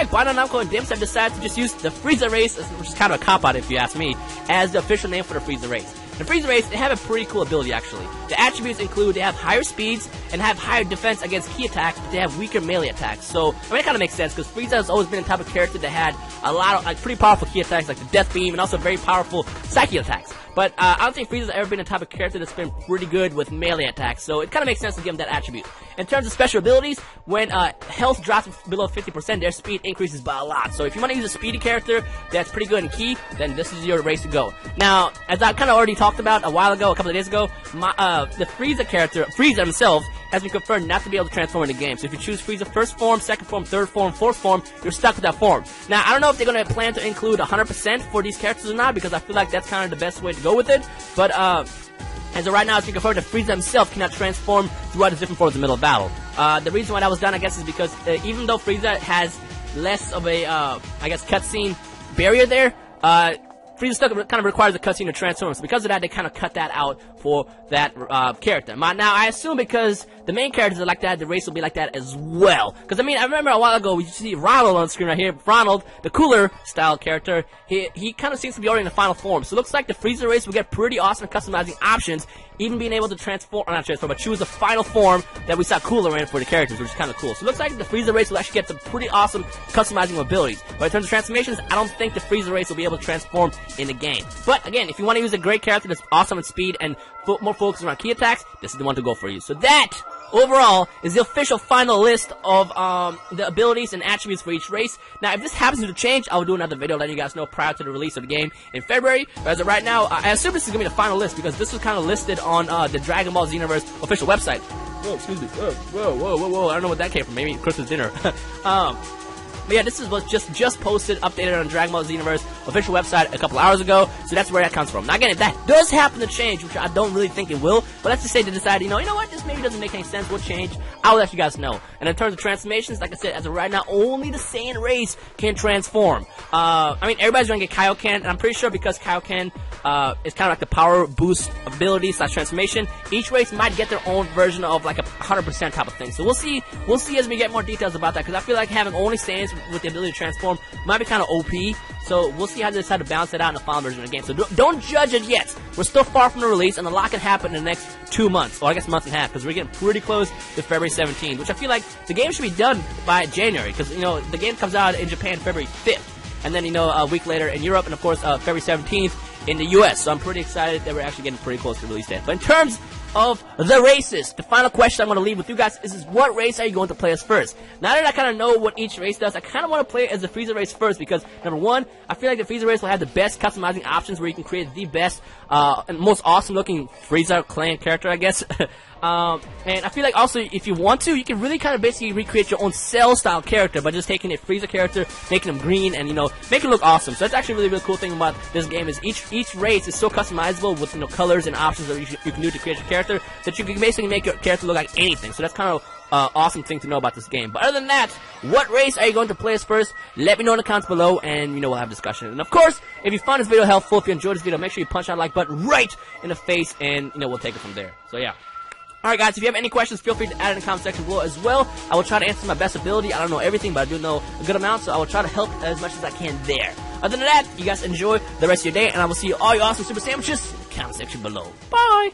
like Bandai Namco and Dimps have decided to just use the Frieza race, which is kind of a cop-out if you ask me, as the official name for the Frieza race. The Frieza race, they have a pretty cool ability actually. The attributes include they have higher speeds and have higher defense against key attacks, but they have weaker melee attacks. So, I mean, it kind of makes sense because Frieza has always been the type of character that had a lot of like pretty powerful key attacks like the Death Beam and also very powerful psyche attacks. But I don't think Frieza's ever been the type of character that's been pretty good with melee attacks, so it kind of makes sense to give him that attribute. In terms of special abilities, when health drops below 50%, their speed increases by a lot. So if you want to use a speedy character that's pretty good in key, then this is your race to go. Now, as I kind of already talked about a while ago, a couple of days ago, the Frieza character, Frieza himself, has been confirmed not to be able to transform in the game. So if you choose Frieza first form, second form, third form, fourth form, you're stuck with that form. Now, I don't know if they're going to plan to include 100% for these characters or not, because I feel like that's kind of the best way to go with it. But, as of right now, it's been confirmed that Frieza himself cannot transform throughout his different forms in the middle of battle. The reason why that was done, I guess, is because even though Frieza has less of a, I guess, cutscene barrier there, Frieza still kind of requires a cutscene to transform. So because of that, they kind of cut that out for that character. Now, I assume because the main characters are like that, the race will be like that as well. Because, I mean, I remember a while ago, we see Ronald on the screen right here. Ronald, the cooler style character, he kind of seems to be already in the final form. So it looks like the Frieza race will get pretty awesome customizing options, even being able to transform, or not transform, but choose the final form that we saw Cooler in for the characters, which is kind of cool. So it looks like the Frieza race will actually get some pretty awesome customizing abilities. But in terms of transformations, I don't think the Frieza race will be able to transform in the game. But again, if you want to use a great character that's awesome in speed and more focused around key attacks, this is the one to go for you. So that, overall, is the official final list of the abilities and attributes for each race. Now, if this happens to change, I will do another video letting you guys know prior to the release of the game in February. But as of right now, I assume this is going to be the final list because this was kind of listed on the Dragon Ball Xenoverse official website. Whoa, excuse me. Whoa. I don't know what that came from. Maybe Christmas dinner. But yeah, this was just posted, updated on Dragon Ball Xenoverse official website a couple hours ago, so that's where that comes from. Now again, if that does happen to change, which I don't really think it will, but let's just say they decide, you know what, this maybe doesn't make any sense, we'll change, I'll let you guys know. And in terms of transformations, like I said, as of right now, only the Saiyan race can transform. I mean, everybody's gonna get Kaioken, and I'm pretty sure because Kaioken is kind of like the power boost ability / transformation, each race might get their own version of like a 100% type of thing. So we'll see as we get more details about that, because I feel like having only Saiyans with the ability to transform might be kind of OP. So we'll see how they decide to balance it out in the final version of the game. So don't judge it yet. We're still far from the release, and a lot can happen in the next 2 months, or I guess a month and a half, because we're getting pretty close to February 17th, which I feel like the game should be done by January, because, you know, the game comes out in Japan February 5th, and then, you know, a week later in Europe, and of course, February 17th in the US. So I'm pretty excited that we're actually getting pretty close to the release date. But in terms of the races, the final question I'm going to leave with you guys is what race are you going to play as first? Now that I kind of know what each race does, I kind of want to play as the Frieza race first, because number one, I feel like the Frieza race will have the best customizing options where you can create the best and most awesome looking Frieza clan character, I guess. And I feel like also, if you want to, you can really kind of basically recreate your own Cell style character by just taking a Frieza character, making him green, and, you know, make it look awesome. So that's actually really, really cool thing about this game is each race is so customizable with, you know, colors and options that you can do to create your character, that you can basically make your character look like anything. So that's kind of awesome thing to know about this game. But other than that, what race are you going to play as first? Let me know in the comments below, and, you know, we'll have discussion. And of course, if you found this video helpful, if you enjoyed this video, make sure you punch that like button right in the face, and, you know, we'll take it from there. So yeah. Alright guys, if you have any questions, feel free to add in the comment section below as well. I will try to answer to my best ability. I don't know everything, but I do know a good amount, so I will try to help as much as I can there. Other than that, you guys enjoy the rest of your day, and I will see you all you awesome Super Sandwiches in the comment section below. Bye!